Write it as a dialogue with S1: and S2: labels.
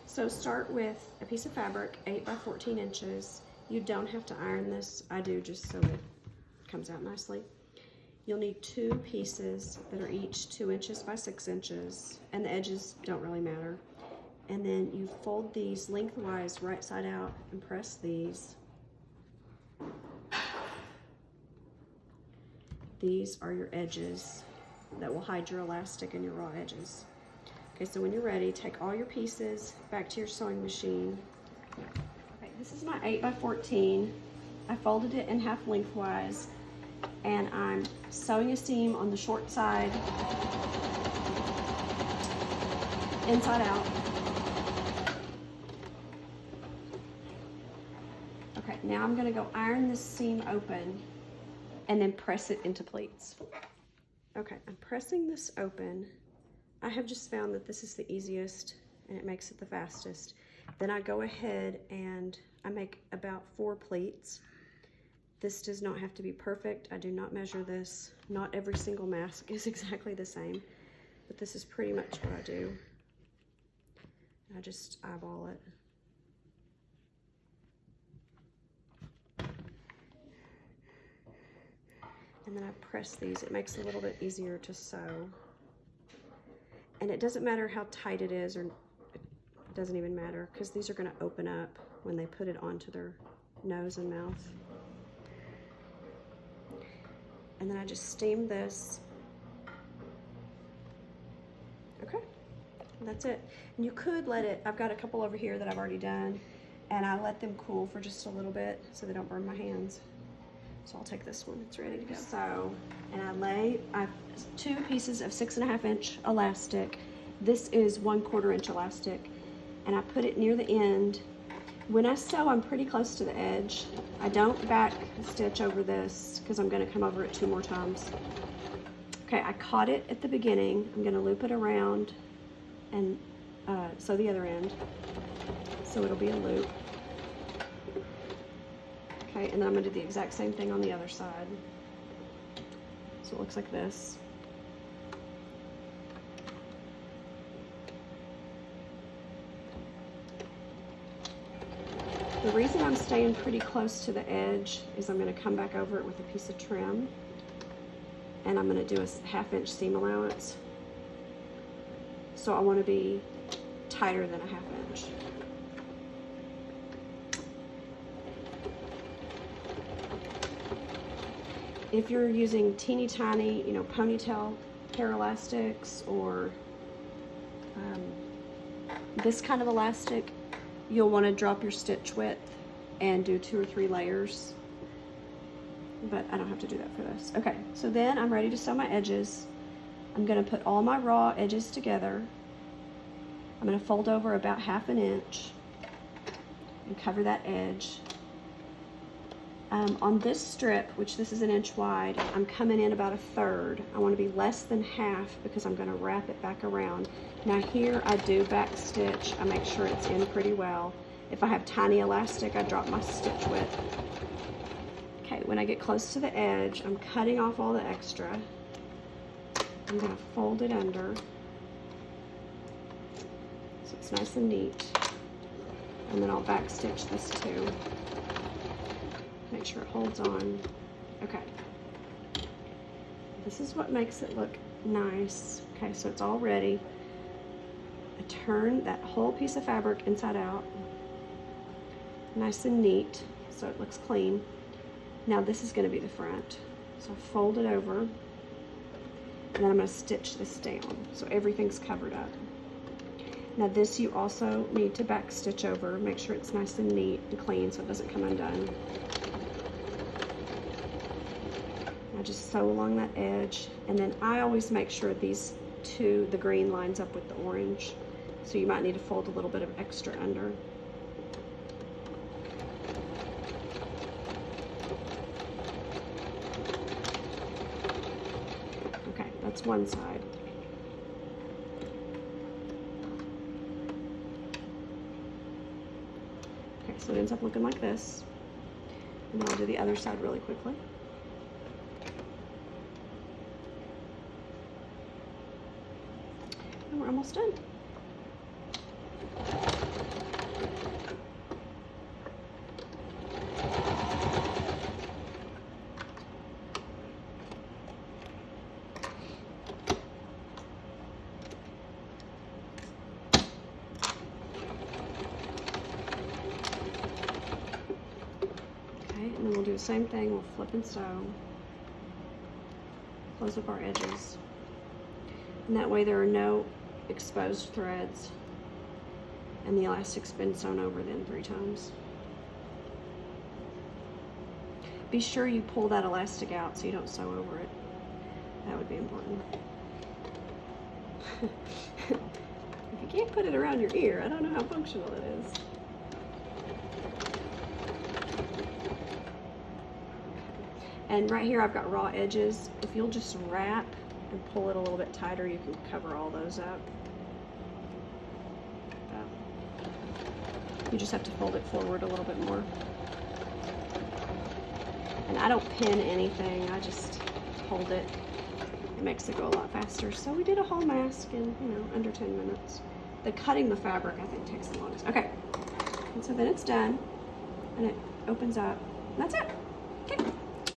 S1: So start with a piece of fabric, 8 by 14 inches. You don't have to iron this. I do just so it comes out nicely. You'll need 2 pieces that are each 2 inches by 6 inches, and the edges don't really matter. And then you fold these lengthwise right side out and press these. These are your edges that will hide your elastic and your raw edges. Okay, so when you're ready, take all your pieces back to your sewing machine. Okay, this is my 8 by 14. I folded it in half lengthwise, and I'm sewing a seam on the short side, inside out. Okay, now I'm gonna go iron this seam open and then press it into pleats. Okay, I'm pressing this open. I have just found that this is the easiest and it makes it the fastest. Then I go ahead and I make about 4 pleats. This does not have to be perfect. I do not measure this. Not every single mask is exactly the same, but this is pretty much what I do. I just eyeball it. And then I press these. It makes it a little bit easier to sew. And it doesn't matter how tight it is, or it doesn't even matter, because these are going to open up when they put it onto their nose and mouth. And then I just steam this. Okay, and that's it. And you could let it, I've got a couple over here that I've already done, and I let them cool for just a little bit so they don't burn my hands. So I'll take this one, it's ready to go. So, and I have 2 pieces of 6.5 inch elastic. This is 1/4 inch elastic, and I put it near the end. When I sew, I'm pretty close to the edge. I don't back stitch over this because I'm gonna come over it 2 more times. Okay, I caught it at the beginning. I'm gonna loop it around and sew the other end. So it'll be a loop. Okay, and then I'm gonna do the exact same thing on the other side. So it looks like this. The reason I'm staying pretty close to the edge is I'm gonna come back over it with a piece of trim, and I'm gonna do a 1/2 inch seam allowance. So I wanna be tighter than a 1/2 inch. If you're using teeny tiny, ponytail hair elastics or this kind of elastic, you'll want to drop your stitch width and do 2 or 3 layers. But I don't have to do that for this. Okay, so then I'm ready to sew my edges. I'm going to put all my raw edges together. I'm going to fold over about 1/2 inch and cover that edge. On this strip, which this is 1 inch wide, I'm coming in about 1/3. I want to be less than half because I'm going to wrap it back around. Now here I do back stitch. I make sure it's in pretty well. If I have tiny elastic, I drop my stitch width. Okay, when I get close to the edge, I'm cutting off all the extra. I'm going to fold it under so it's nice and neat. And then I'll back stitch this too. Make sure it holds on. Okay. This is what makes it look nice. Okay, so it's all ready. I turn that whole piece of fabric inside out. Nice and neat, so it looks clean. Now this is going to be the front. So I fold it over, and then I'm going to stitch this down so everything's covered up. Now this you also need to back stitch over. Make sure it's nice and neat and clean so it doesn't come undone. I just sew along that edge, and then I always make sure the green lines up with the orange. So you might need to fold a little bit of extra under. Okay, that's one side. Okay, so it ends up looking like this. And then I'll do the other side really quickly. And we're almost done. the same thing. We'll flip and sew. Close up our edges. And that way there are no exposed threads. And the elastic's been sewn over then 3 times. Be sure you pull that elastic out so you don't sew over it. That would be important. If you can't put it around your ear, I don't know how functional it is. And right here I've got raw edges. If you'll just wrap and pull it a little bit tighter, you can cover all those up. You just have to fold it forward a little bit more. And I don't pin anything, I just hold it. It makes it go a lot faster. So we did a whole mask in, you know, under 10 minutes. The cutting the fabric, I think, takes the longest. Okay, and so then it's done, and it opens up, and that's it.